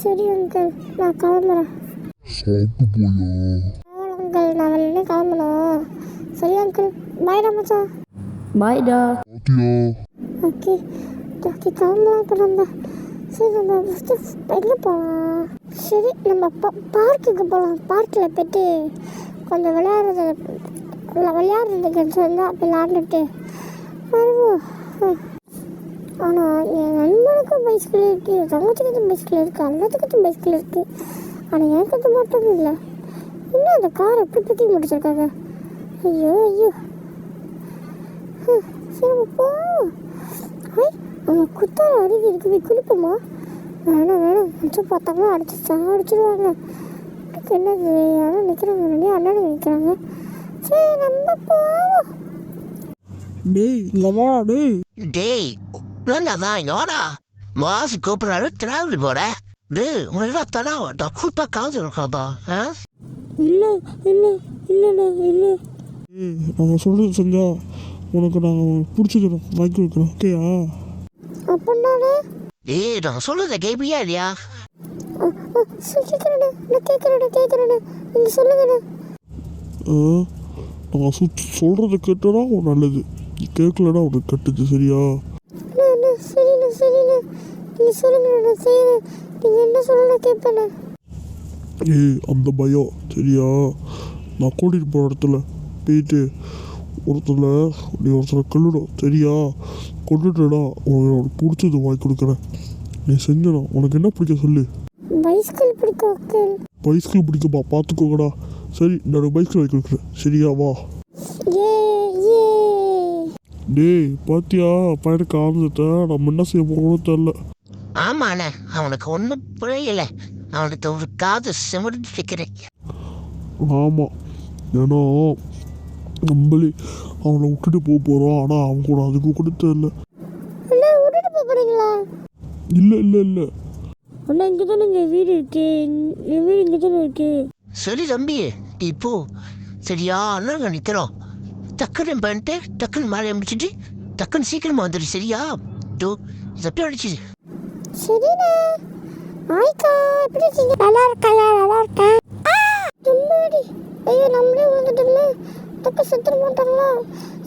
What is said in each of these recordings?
சரி அங்கிள், நான் கிளம்புறேன். சாப்பிட்டு போயா? அங்கிள், நான் வெளியே கிளம்பணும். சரி அங்கிள், பாய்டா மச்சான். பாய்டா. பாத்தியா? ஓகே ஓகே, கிளம்பலாம் இப்போ நம்ம. சரி நம்ம ஃபஸ்ட்டு எங்கே போகலாம்? சரி நம்ம பார்க்குக்கு போகலாம். பார்க்கில் போய்ட்டு கொஞ்சம் விளையாடுறதுக்கு இருந்தால் அப்படி விளையாண்டுட்டு வருவோம். ஆனால் என் நண்பனுக்கும் பைஸ்கிள் இருக்குது, தங்கச்சிக்கிட்டும் பைஸ்கிள் இருக்குது, எல்லாத்துக்கிட்டும் பைஸ்கிள் இருக்குது. ஆனால் எனக்கு மட்டும் இல்லை. இன்னும் அந்த காரை எப்படி பற்றி முடிச்சிருக்காங்க. ஐயோ ஐயோ. சரி நம்ம போவோம். அவங்க குத்தால அருவி இருக்கு, போய் குளிப்போமா? வேணாம் நினச்சி பார்த்தாங்கன்னா அடிச்சிடுவாங்க. என்னது யாரும் நிற்கிறாங்க, ரெண்டே அண்ணனும் நிற்கிறாங்க. சரி நம்ம போவோம். டேய் இங்கே வா. டேய் என்னதான் யோடா மாசு கூப்பிட்றாரு டிராவல் போட. டேய் உங்களுக்கு தடா கூப்பா காசு இருக்காதா? இல்லை நாங்கள் சொல்கிறது செஞ்சா உனக்கு நாங்கள் பிடிச்சது வாங்கி வைக்கிறோம். ஓகேயா? அப்படின்னாலே டேய் நான் சொல்லுறத கேட்பியா இல்லையா? கேட்குறேண்ணே, நான் கேட்குறேண்ணே, நீங்கள் சொல்லுங்கண்ணே. நான் சொல்கிறத கேட்டனா நல்லது, கேட்கலன்னா உனக்கு கட்டுது. சரியா? சரிண்ணே, நீங்கள் சொல்லுங்கண்ணே, நான் செய்யறேன். நீங்கள் என்ன சொல்லணும் கேட்பேண்ணே. அந்த பயம் சரியா? நான் கூட்டிகிட்டு போகிற இடத்துல போயிட்டு ஒருத்தரை கொல்லணும். சரியா? கொண்டுட்டேனா உனக்கு பிடிச்சது வாங்கி கொடுக்குறேன். நீ செஞ்சனா உனக்கு என்ன பிடிக்க சொல்லு. பைஸ்கிள் பிடிக்கும். பைஸ்கிள் பிடிக்குமா? பார்த்துக்கோங்கடா. சரி நான் பைஸ்கிள் வாங்கி கொடுக்குறேன். சரியா? வா. டேய் பாத்தியா பையனுக்கு ஆனந்தத்தை நம்ம என்ன செய்ய போகிறோம்னு தெரில. ஆமாண்ணே, அவனுக்கு ஒன்றும் புரியல. அவனுக்கு ஒரு காது சிமிட்டு வைக்கிறேன். ஆமாம், ஏன்னா நம்மளே அவனை விட்டுட்டு போகிறோம். ஆனால் அவன் கூட அதுக்கு கூட தெரில. விட்டுட்டு போகிறீங்களா? இல்லை அண்ணா இங்கே தானே எங்கள் வீடு இருக்கு. என் வீடு இங்கே தானே இருக்கு. சரி தம்பி இப்போ சரியா அண்ணாங்க நிற்கிறோம். டக்குன்னு பண்ணிட்டு டக்குன்னு மேலே முடிச்சுட்டு டக்குன்னு சீக்கிரமா வந்துடு. சரியா? டோ எப்படி அடிச்சு. சரிண்ணே. ஆய்க்கா எப்படி இருக்கீங்க? நல்லா இருக்கேன். தும்மாடி. ஐயோ நம்மளே விழுந்துட்டோம்ல. டக்கு செத்துட மாட்டாங்களா?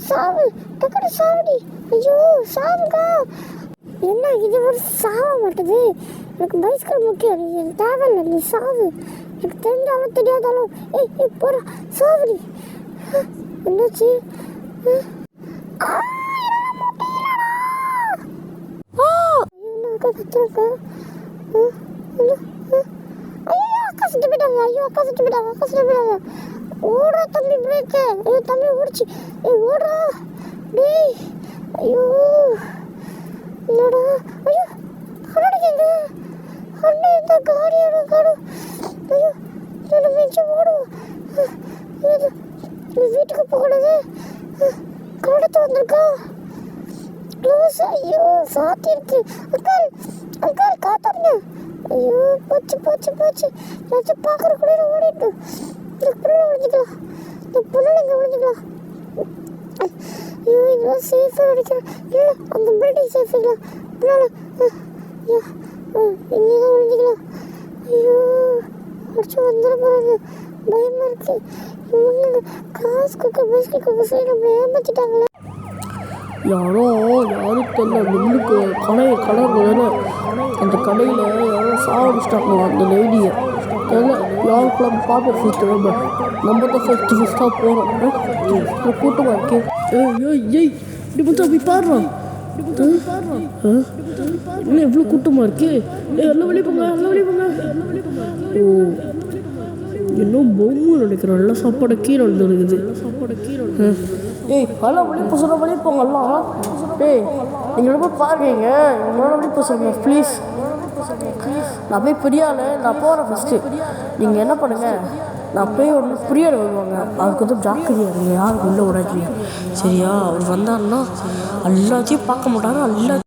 சாவு, டக்குனு சாவுடி. ஐயோ சாவுக்கா. என்ன இது ஒரு சாவ மாட்டுது? எனக்கு பைஸ்கிள் முக்கியம், எனக்கு தேவையில்லை. நீ சாவு, எனக்கு தெரிஞ்சாலும் தெரியாதாலும். ஏய் போடா சாவுடி. என்னாச்சு? அக்கா சுட்டு போயிட்டாங்க. ஓடுறா தம்பி, பிரேக்கு. ஐயோ தம்பி ஓடிச்சு. ஓடுறா டேய். ஐயோ என்னடா. ஐயோ அண்ணடிக்கங்க அண்ணன் இந்த காடியோட காடும். ஐயோ நம்ம மிச்சம் ஓடுவோம். வீட்டுக்கு போகக்கூடாது. கடத்து வந்திருக்கா க்ளோஸ். ஐயோ சாத்தி இருக்கு. அங்கால் காத்தாருங்க. ஐயோ போச்சு. ஏதாச்சும் பார்க்குற கூட ஓடிட்டு இந்த பொருளை ஒழிஞ்சிக்கலாம். ஐயோ இதெல்லாம் சேஃபாக நினைக்கிறேன். இல்லை அந்த பில்டிங் சேஃப் இல்லை. பின்னால் இங்கே தான் ஒழிஞ்சிக்கலாம். ஐயோ அடிச்சு வந்துட போகிறாங்க. பயமாக இருக்கு. இவங்க காசு கொடுக்க பைஸ்கிள் கொடுக்க சொல்லி நம்மளை ஏமாற்றிட்டாங்களே. யாரும் தெரியல. முன்னுக்கு கடை தானே. அந்த கடையில் யாரோ சாப்பிட்டாங்களா அந்த லேடியை. தெரியல யாருக்குள்ள பார்ப்போம். ஃபஸ்ட்டு நம்ம தான் ஃபஸ்ட்டாக போகிறோம். கூட்டமாக இருக்கு. ஏய் இப்படி மட்டும் அப்படி பாடுறோம். என்ன எவ்வளோ கூட்டமாக இருக்கு? எல்லாம் வெளியே போங்க. ஓ இன்னும் பொம்மை நினைக்கிறோம். எல்லாம் சாப்பாடு கீழே வந்துருக்குது. எல்லாம் வெளியே போங்க எல்லாம். நீங்கள் போய் பாருங்க. எங்களோட வெளியே போக சொல்லுங்க ப்ளீஸ். நான் போய் பெரிய ஆள், நான் போகிறேன் ஃபஸ்ட்டு. நீங்கள் என்ன பண்ணுங்கள், நான் போய் ஒரு பிரியாணி வருவாங்க, அதுக்கு வந்து ஜாக்கிரதையாக இருங்க. யாருக்கு உள்ளே விடாதீங்க. சரியா? அவர் வந்தாருன்னா எல்லாத்தையும் பார்க்க மாட்டாரு.